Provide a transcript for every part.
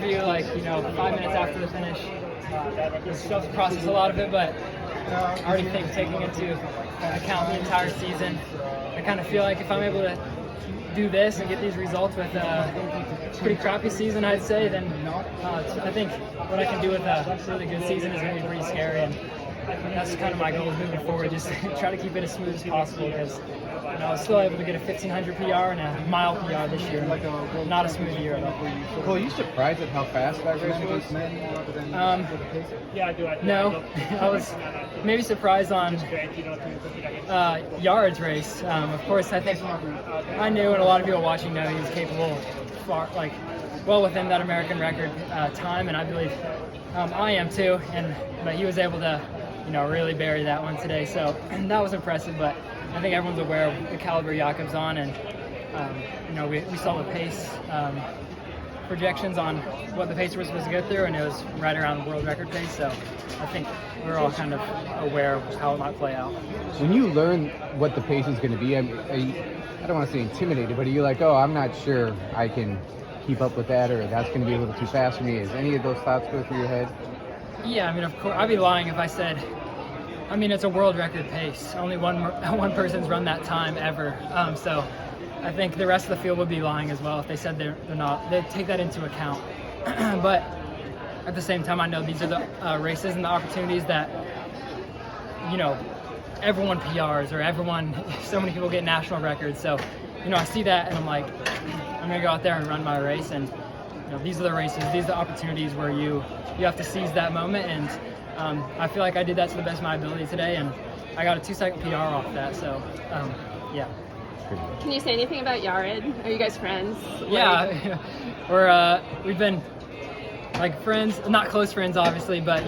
interview, like, 5 minutes after the finish. Still have to process a lot of it, but I already think taking into account the entire season, I kind of feel like if I'm able to do this and get these results with a pretty crappy season, I'd say, then I think what I can do with a really good season is going to be pretty scary, and that's kind of my goal moving forward, just try to keep it as smooth as possible, because I was still able to get a 1,500 PR and a mile PR this year. Not a smooth year at all. Well, are you surprised at how fast that race was? No, I was maybe surprised on yards race. Of course, I think I knew, and a lot of people watching know, he was capable, well within that American record time, and I believe I am too. But he was able to, really bury that one today. So that was impressive. But I think everyone's aware of the caliber Jakob's on, and we saw the pace projections on what the pace was supposed to go through, and it was right around the world record pace. So I think we're all kind of aware of how it might play out. When you learn what the pace is going to be, I don't want to say intimidated, but are you like, oh, I'm not sure I can keep up with that, or that's going to be a little too fast for me? Is any of those thoughts go through your head? Yeah, of course, I'd be lying if I said, it's a world record pace. Only one person's run that time ever. So I think the rest of the field would be lying as well if they said they're not. They'd take that into account. But at the same time, I know these are the races and the opportunities that, everyone PRs, or so many people get national records. So, I see that and I'm like, I'm going to go out there and run my race. And, these are the races, these are the opportunities where you have to seize that moment. And I feel like I did that to the best of my ability today, and I got a 2-second PR off that. So, yeah. Can you say anything about Yared? Are you guys friends? Yeah, we've been like friends, not close friends obviously, but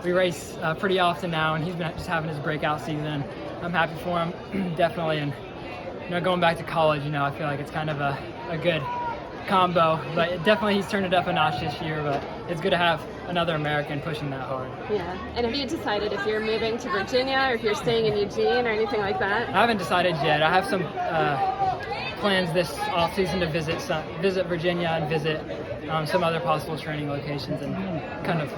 we race pretty often now, and he's been just having his breakout season. I'm happy for him, definitely, and going back to college, I feel like it's kind of a good combo, but definitely he's turned it up a notch this year. But it's good to have another American pushing that hard. Yeah, and have you decided if you're moving to Virginia or if you're staying in Eugene or anything like that? I haven't decided yet. I have some plans this off season to visit Virginia and visit some other possible training locations, and kind of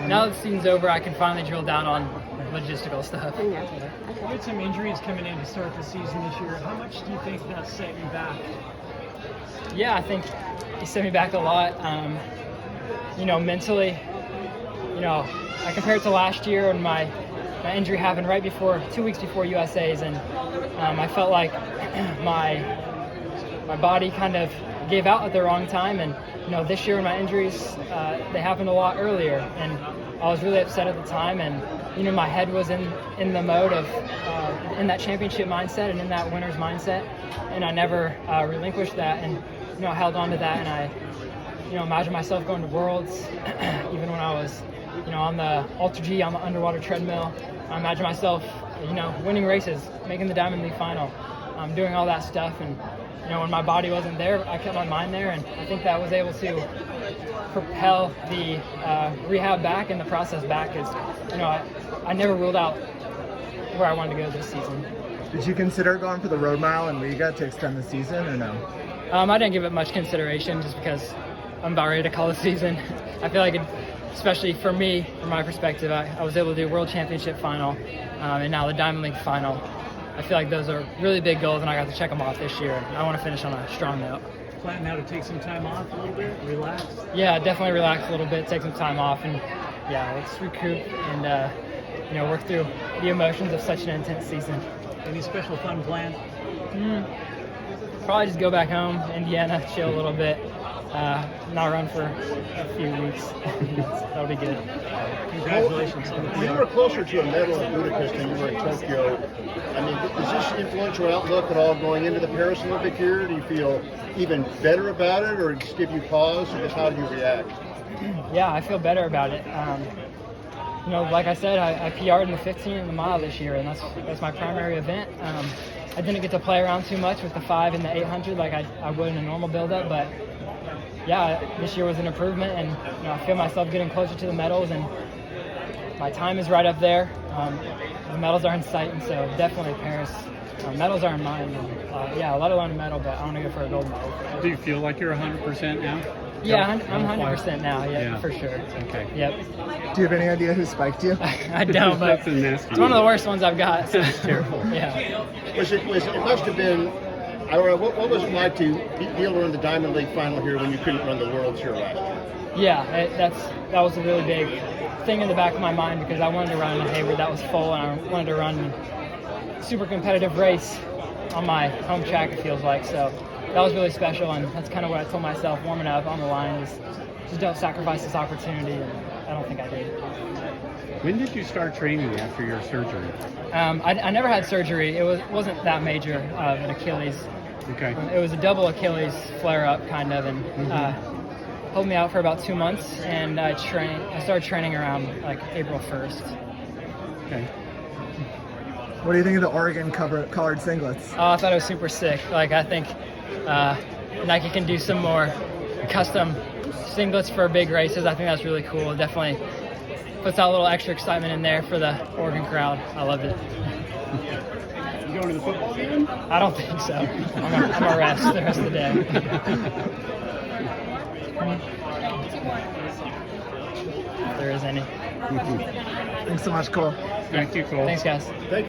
now that the season's over, I can finally drill down on logistical stuff. Yeah. You had some injuries coming in to start the season this year. How much do you think that set you back? Yeah, I think he set me back a lot. Mentally, I compare it to last year when my injury happened right before, 2 weeks before USA's, and I felt like my body kind of gave out at the wrong time. And this year when my injuries, they happened a lot earlier, and I was really upset at the time. And my head was in the mode of in that championship mindset and in that winner's mindset, and I never relinquished that, and I held on to that. And I imagine myself going to Worlds, even when I was on the Ultra G, on the underwater treadmill. I imagine myself winning races, making the Diamond League Final, doing all that stuff. And when my body wasn't there, I kept my mind there, and I think that was able to propel the rehab back and the process back, because I never ruled out where I wanted to go this season. Did you consider going for the road mile in Riga to extend the season, or no? I didn't give it much consideration, just because I'm about ready to call the season. I feel like, especially for me, from my perspective, I was able to do a World Championship final, and now the Diamond League Final. I feel like those are really big goals, and I got to check them off this year. I want to finish on a strong note. Plan now to take some time off a little bit, relax? Yeah, definitely relax a little bit, take some time off, and let's recoup and work through the emotions of such an intense season. Any special fun plans? Probably just go back home, Indiana, chill a little bit, not run for a few weeks. That'll be good. Congratulations on the You were closer to a medal in Budapest than you were in Tokyo. Does this influence your outlook at all going into the Paris Olympic year? Do you feel even better about it, or just give you pause, or just how do you react? Yeah, I feel better about it. Like I said, I PR'd in the 15 and the mile this year, and that's my primary event. I didn't get to play around too much with the 5 and the 800 like I would in a normal build-up, but yeah, this year was an improvement, and I feel myself getting closer to the medals, and my time is right up there. The medals are in sight, and so definitely Paris. Medals are in mind. And, let alone a medal, but I want to go for a gold medal. Do you feel like you're 100% now? Yeah, I'm 100% now. Yeah, Yeah. for sure. Okay. Yep. Do you have any idea who spiked you? I don't, but That's a nasty it's one of the worst ones I've got. So. That's terrible. Yeah. It must have been, I don't know, what was it like to be able to run the Diamond League Final here when you couldn't run the Worlds here last year? Yeah, that was a really big thing in the back of my mind because I wanted to run in Hayward that was full, and I wanted to run a super competitive race on my home track, it feels like. So that was really special, and that's kind of what I told myself warming up on the line is just don't sacrifice this opportunity, and I don't think I did. When did you start training after your surgery? I never had surgery. It wasn't that major of an Achilles. Okay. It was a double Achilles flare-up, kind of, and held me out for about 2 months, and I started training around like April 1st. Okay. What do you think of the Oregon colored singlets? I thought it was super sick. Like, I think Nike can do some more custom singlets for big races. I think that's really cool. It definitely puts out a little extra excitement in there for the Oregon crowd. I loved it. You going to the football game? I don't think so. I'm gonna rest the rest of the day. If there is any. Thanks so much, Cole. Thank you, Cole. Thanks, guys. Thank